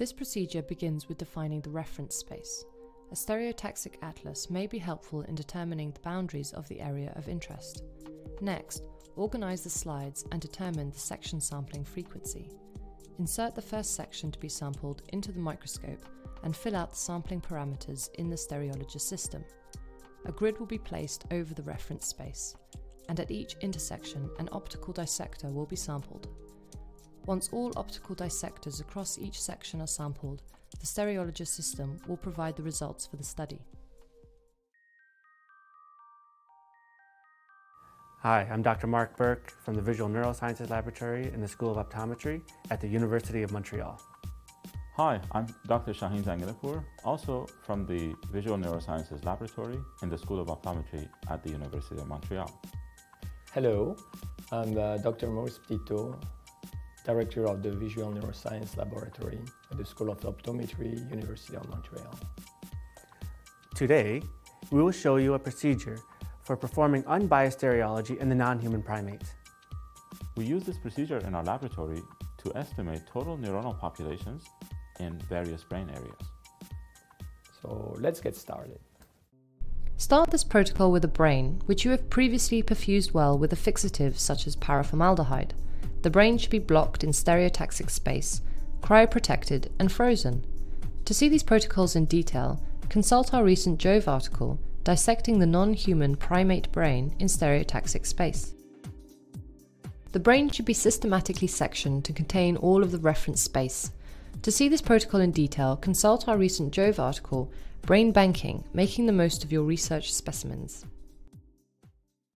This procedure begins with defining the reference space. A stereotaxic atlas may be helpful in determining the boundaries of the area of interest. Next, organize the slides and determine the section sampling frequency. Insert the first section to be sampled into the microscope and fill out the sampling parameters in the stereologist system. A grid will be placed over the reference space, and at each intersection an optical dissector will be sampled. Once all optical dissectors across each section are sampled, the stereologist system will provide the results for the study. Hi, I'm Dr. Mark Burke from the Visual Neurosciences Laboratory in the School of Optometry at the University of Montreal. Hi, I'm Dr. Shahin Zangenehpour, also from the Visual Neurosciences Laboratory in the School of Optometry at the University of Montreal. Hello, I'm Dr. Maurice Ptito, Director of the Visual Neuroscience Laboratory at the School of Optometry, University of Montreal. Today, we will show you a procedure for performing unbiased stereology in the non-human primates. We use this procedure in our laboratory to estimate total neuronal populations in various brain areas. So let's get started. Start this protocol with a brain, which you have previously perfused well with a fixative such as paraformaldehyde. The brain should be blocked in stereotaxic space, cryoprotected and frozen. To see these protocols in detail, consult our recent JoVE article dissecting the non-human primate brain in stereotaxic space. The brain should be systematically sectioned to contain all of the reference space. To see this protocol in detail, consult our recent JoVE article, Brain Banking, Making the Most of Your Research Specimens.